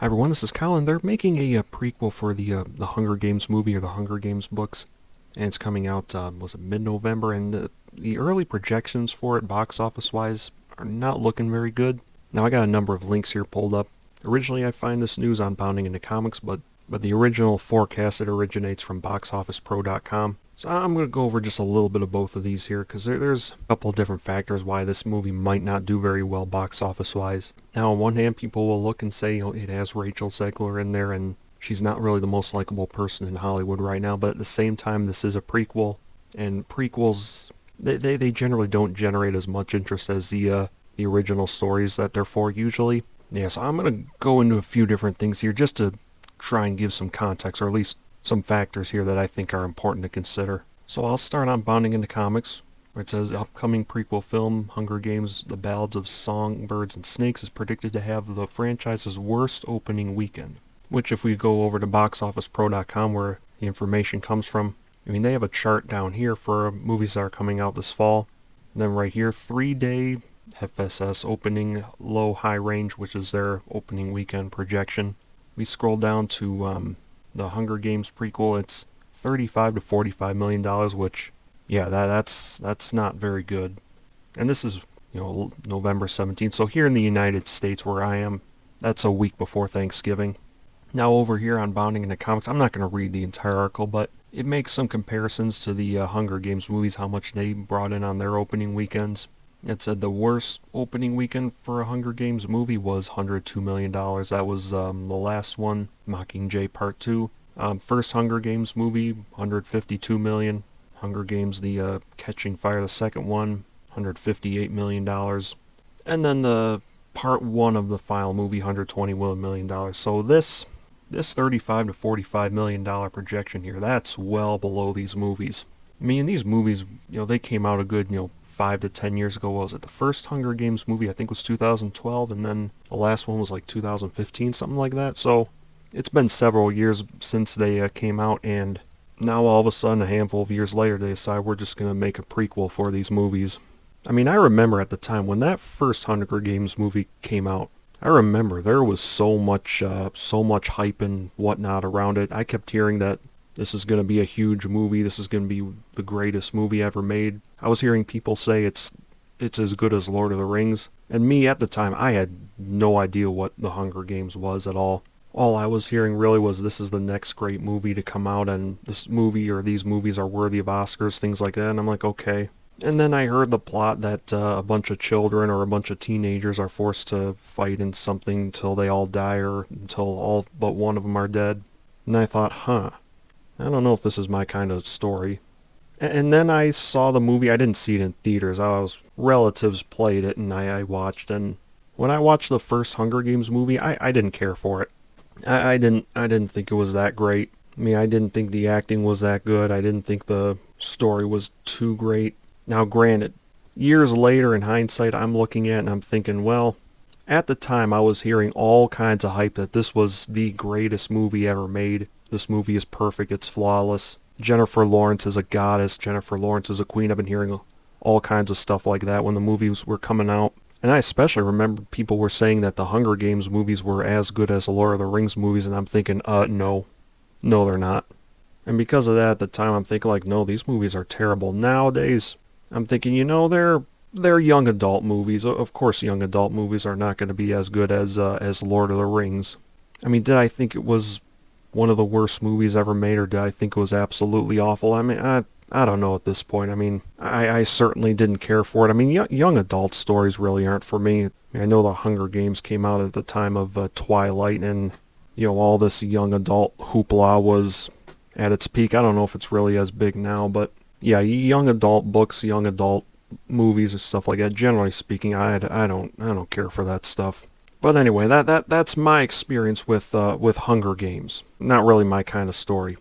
Hi everyone, this is Colin. They're making a prequel for the Hunger Games movie or the Hunger Games books, and it's coming out, was it mid-November, and the early projections for it, box office-wise, are not looking very good. Now, I got a number of links here pulled up. Originally, I find this news on Bounding into Comics, but the original forecast, it originates from boxofficepro.com. So I'm going to go over just a little bit of both of these here, because there's a couple of different factors why this movie might not do very well box office-wise. Now, on one hand, people will look and say, it has Rachel Zegler in there, and she's not really the most likable person in Hollywood right now, but at the same time, this is a prequel, and prequels, they generally don't generate as much interest as the original stories that they're for usually. Yeah, so I'm going to go into a few different things here just to try and give some context, or at least some factors here that I think are important to consider. So I'll start on Bounding into Comics, where it says upcoming prequel film Hunger Games: The Ballads of Songbirds and Snakes is predicted to have the franchise's worst opening weekend. Which, if we go over to boxofficepro.com, where the information comes from, I mean, they have a chart down here for movies that are coming out this fall. And then right here, 3-day FSS opening low-high range, which is their opening weekend projection. We scroll down to the Hunger Games prequel. It's $35 to $45 million, which, yeah, that's not very good. And this is, November 17th. So here in the United States where I am, that's a week before Thanksgiving. Now over here on Bounding into Comics, I'm not going to read the entire article, but it makes some comparisons to the Hunger Games movies, how much they brought in on their opening weekends. It said the worst opening weekend for a Hunger Games movie was $102 million. That was the last one, Mockingjay Part 2. First Hunger Games movie, $152 million. Hunger Games, the Catching Fire, the second one, $158 million. And then the Part 1 of the final movie, $121 million. So this $35 to $45 million projection here, that's well below these movies. I mean, these movies, they came out a good, 5 to 10 years ago. What was it? The first Hunger Games movie, I think, was 2012, and then the last one was like 2015, something like that. So it's been several years since they came out, and now all of a sudden, a handful of years later, they decide we're just going to make a prequel for these movies. I mean, I remember at the time when that first Hunger Games movie came out, I remember there was so much hype and whatnot around it. I kept hearing that this is going to be a huge movie. This is going to be the greatest movie ever made. I was hearing people say it's as good as Lord of the Rings. And me at the time, I had no idea what the Hunger Games was at all. All I was hearing really was this is the next great movie to come out, and this movie or these movies are worthy of Oscars, things like that. And I'm like, okay. And then I heard the plot that a bunch of children or a bunch of teenagers are forced to fight in something until they all die or until all but one of them are dead. And I thought, I don't know if this is my kind of story. And then I saw the movie. I didn't see it in theaters. Relatives played it and I watched. And when I watched the first Hunger Games movie, I didn't care for it. I didn't think it was that great. I mean, I didn't think the acting was that good. I didn't think the story was too great. Now, granted, years later in hindsight, I'm looking at it and I'm thinking, well, at the time I was hearing all kinds of hype that this was the greatest movie ever made. This movie is perfect. It's flawless. Jennifer Lawrence is a goddess. Jennifer Lawrence is a queen. I've been hearing all kinds of stuff like that when the movies were coming out. And I especially remember people were saying that the Hunger Games movies were as good as the Lord of the Rings movies, and I'm thinking, no. No, they're not. And because of that, at the time, I'm thinking, like, no, these movies are terrible. Nowadays, I'm thinking, they're young adult movies. Of course, young adult movies are not going to be as good as Lord of the Rings. I mean, did I think it was one of the worst movies ever made, or did I think it was absolutely awful? I mean, I don't know at this point. I mean, I certainly didn't care for it. I mean, young adult stories really aren't for me. I know the Hunger Games came out at the time of Twilight, and, all this young adult hoopla was at its peak. I don't know if it's really as big now, but yeah, young adult books, young adult movies and stuff like that, generally speaking, I don't care for that stuff. But anyway, that's my experience with Hunger Games. Not really my kind of story.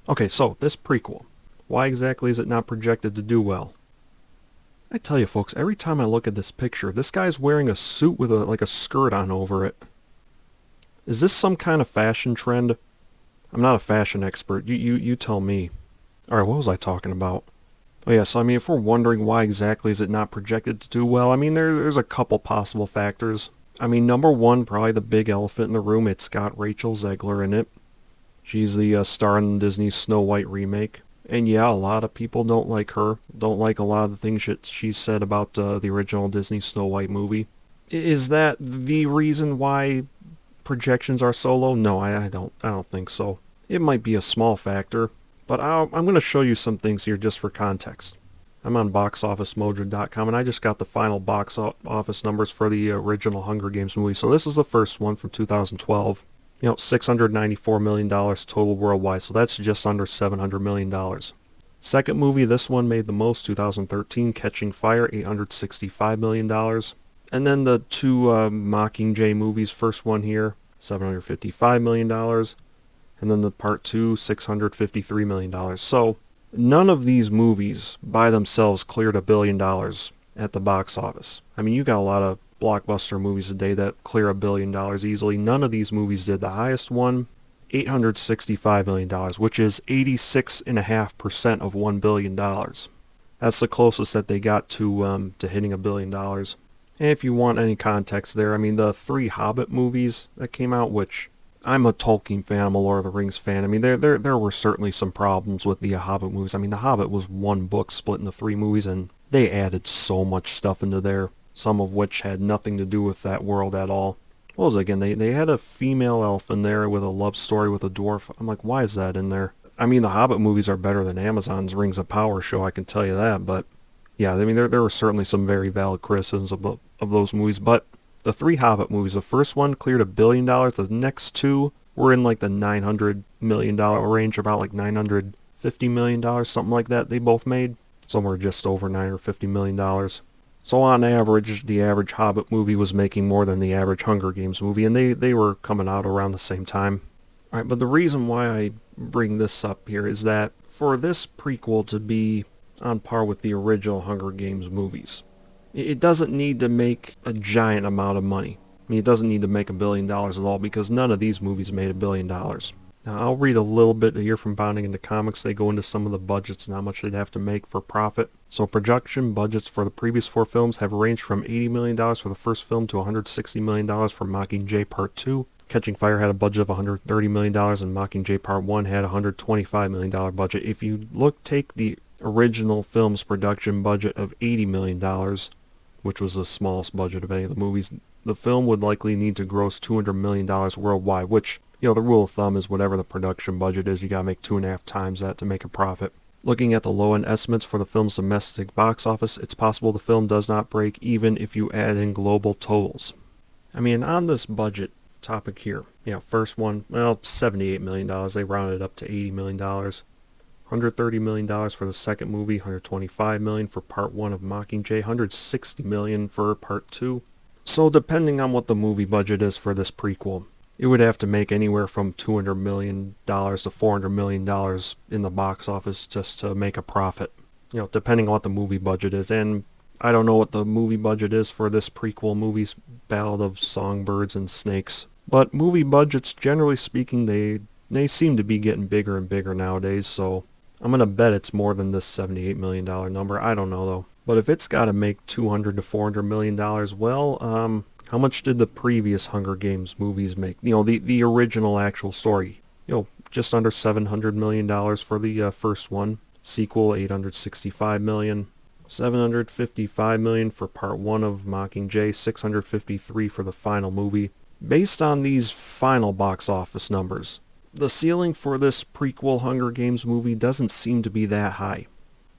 Okay, so this prequel. Why exactly is it not projected to do well? I tell you folks, every time I look at this picture, this guy's wearing a suit with a skirt on over it. Is this some kind of fashion trend? I'm not a fashion expert. You tell me. Alright, what was I talking about? Oh yeah, so I mean, if we're wondering why exactly is it not projected to do well, I mean, there's a couple possible factors. I mean, number one, probably the big elephant in the room. It's got Rachel Zegler in it. She's the star in Disney's Snow White remake. And yeah, a lot of people don't like her. Don't like a lot of the things that she said about the original Disney Snow White movie. Is that the reason why projections are so low? No, I don't. I don't think so. It might be a small factor, but I'm going to show you some things here just for context. I'm on boxofficemojo.com, and I just got the final box office numbers for the original Hunger Games movie. So this is the first one from 2012. $694 million total worldwide, so that's just under $700 million. Second movie, this one made the most, 2013, Catching Fire, $865 million. And then the two Mockingjay movies, first one here, $755 million. And then the part two, $653 million. So none of these movies by themselves cleared $1 billion at the box office. I mean, you got a lot of blockbuster movies today that clear $1 billion easily. None of these movies did. The highest one, $865 million, which is 86.5% of $1 billion. That's the closest that they got to hitting $1 billion. And if you want any context there, I mean, the three Hobbit movies that came out, which I'm a Tolkien fan, I'm a Lord of the Rings fan. I mean, there were certainly some problems with the Hobbit movies. I mean, the Hobbit was one book split into three movies, and they added so much stuff into there, some of which had nothing to do with that world at all. What was it again? They had a female elf in there with a love story with a dwarf. I'm like, why is that in there? I mean, the Hobbit movies are better than Amazon's Rings of Power show, I can tell you that. But yeah, I mean, there were certainly some very valid criticisms of those movies. But the three Hobbit movies, the first one cleared $1 billion. The next two were in like the $900 million range, about like $950 million, something like that they both made. Some were just over $950 million. So on average, the average Hobbit movie was making more than the average Hunger Games movie, and they were coming out around the same time. Alright, but the reason why I bring this up here is that for this prequel to be on par with the original Hunger Games movies, it doesn't need to make a giant amount of money. I mean, it doesn't need to make $1 billion at all, because none of these movies made $1 billion. Now, I'll read a little bit here from Bounding into Comics. They go into some of the budgets and how much they'd have to make for profit. So production budgets for the previous four films have ranged from $80 million for the first film to $160 million for Mockingjay Part 2. Catching Fire had a budget of $130 million, and Mockingjay Part 1 had a $125 million budget. If you take the original film's production budget of $80 million, which was the smallest budget of any of the movies, the film would likely need to gross $200 million worldwide, which, the rule of thumb is whatever the production budget is, you gotta make 2.5 times that to make a profit. Looking at the low-end estimates for the film's domestic box office, it's possible the film does not break even if you add in global totals. I mean, on this budget topic here, first one, $78 million. They rounded up to $80 million. $130 million for the second movie, $125 million for Part 1 of Mockingjay, $160 million for Part 2. So depending on what the movie budget is for this prequel, it would have to make anywhere from $200 million to $400 million in the box office just to make a profit, depending on what the movie budget is. And I don't know what the movie budget is for this prequel movie's Ballad of Songbirds and Snakes. But movie budgets, generally speaking, they seem to be getting bigger and bigger nowadays, so I'm going to bet it's more than this $78 million number. I don't know, though. But if it's got to make $200 to $400 million, well, how much did the previous Hunger Games movies make? The original actual story. Just under $700 million for the first one. Sequel, $865 million. $755 million for Part 1 of Mockingjay. $653 for the final movie. Based on these final box office numbers, the ceiling for this prequel Hunger Games movie doesn't seem to be that high.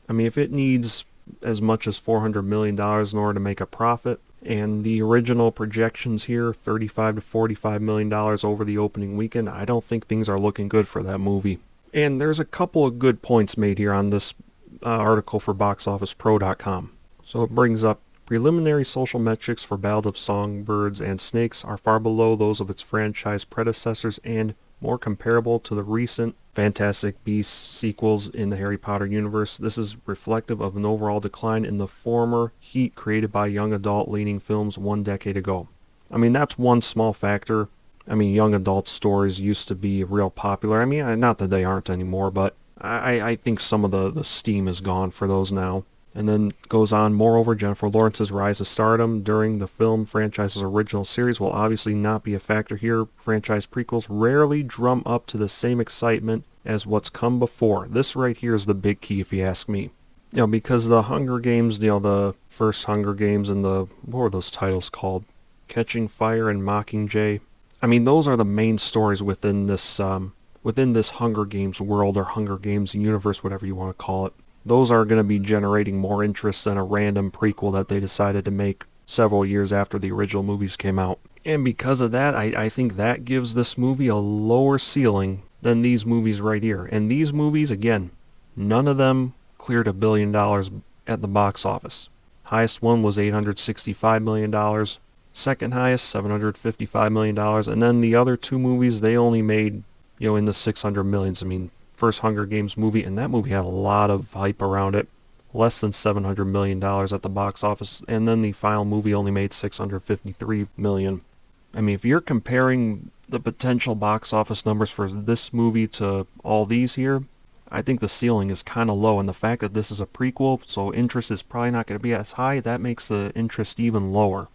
I mean, if it needs as much as $400 million in order to make a profit, and the original projections here, $35 to $45 million over the opening weekend, I don't think things are looking good for that movie. And there's a couple of good points made here on this article for BoxOfficePro.com. So it brings up, preliminary social metrics for Ballad of Songbirds and Snakes are far below those of its franchise predecessors and more comparable to the recent Fantastic Beasts sequels in the Harry Potter universe. This is reflective of an overall decline in the former heat created by young adult leaning films 1 decade ago. I mean, that's one small factor. I mean, young adult stories used to be real popular. I mean, not that they aren't anymore, but I think some of the steam is gone for those now. And then goes on, moreover, Jennifer Lawrence's rise to stardom during the film franchise's original series will obviously not be a factor here. Franchise prequels rarely drum up to the same excitement as what's come before. This right here is the big key if you ask me. Because the Hunger Games, the first Hunger Games and what were those titles called? Catching Fire and Mockingjay. I mean, those are the main stories within this Hunger Games world or Hunger Games universe, whatever you want to call it. Those are going to be generating more interest than a random prequel that they decided to make several years after the original movies came out. And because of that, I think that gives this movie a lower ceiling than these movies right here. And these movies, again, none of them cleared $1 billion at the box office. Highest one was $865 million. Second highest, $755 million. And then the other two movies, they only made, in the 600 millions. I mean, first Hunger Games movie, and that movie had a lot of hype around it. Less than $700 million at the box office. And then the final movie only made $653 million. I mean, if you're comparing the potential box office numbers for this movie to all these here, I think the ceiling is kind of low. And the fact that this is a prequel, so interest is probably not going to be as high, that makes the interest even lower,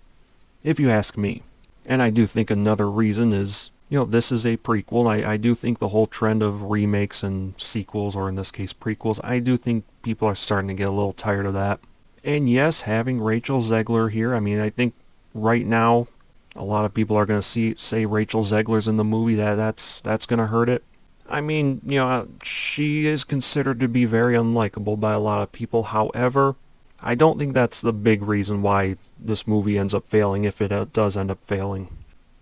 if you ask me. And I do think another reason is, this is a prequel. I do think the whole trend of remakes and sequels, or in this case prequels, I do think people are starting to get a little tired of that. And yes, having Rachel Zegler here, I mean, I think right now a lot of people are going to say Rachel Zegler's in the movie. That's going to hurt it. I mean, she is considered to be very unlikable by a lot of people. However, I don't think that's the big reason why this movie ends up failing, if it does end up failing.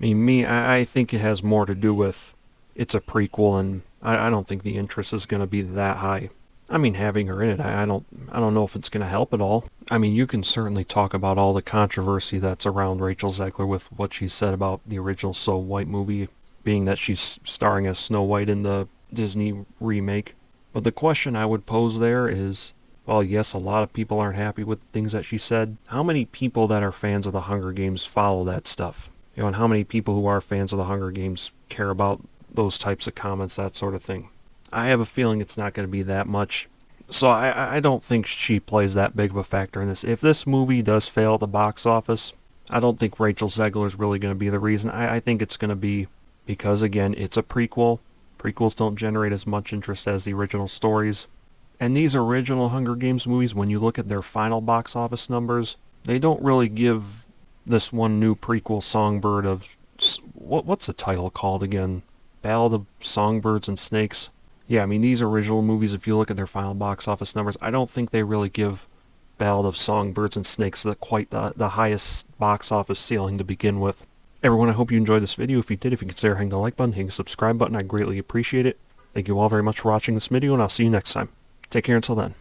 I think it has more to do with it's a prequel, and I don't think the interest is going to be that high. I mean, having her in it, I don't know if it's going to help at all. I mean, you can certainly talk about all the controversy that's around Rachel Zegler with what she said about the original Snow White movie, being that she's starring as Snow White in the Disney remake. But the question I would pose there is, well, yes, a lot of people aren't happy with the things that she said. How many people that are fans of the Hunger Games follow that stuff? And how many people who are fans of the Hunger Games care about those types of comments, that sort of thing? I have a feeling it's not going to be that much. So I don't think she plays that big of a factor in this. If this movie does fail at the box office, I don't think Rachel Zegler is really going to be the reason. I think it's going to be because, again, it's a prequel. Prequels don't generate as much interest as the original stories. And these original Hunger Games movies, when you look at their final box office numbers, they don't really give this one new prequel, Songbird of... What's the title called again? Ballad of Songbirds and Snakes? Yeah, I mean, these original movies, if you look at their final box office numbers, I don't think they really give Ballad of Songbirds and Snakes quite the highest box office ceiling to begin with. Everyone, I hope you enjoyed this video. If you did, if you consider hitting the like button, hitting the subscribe button, I'd greatly appreciate it. Thank you all very much for watching this video, and I'll see you next time. Take care until then.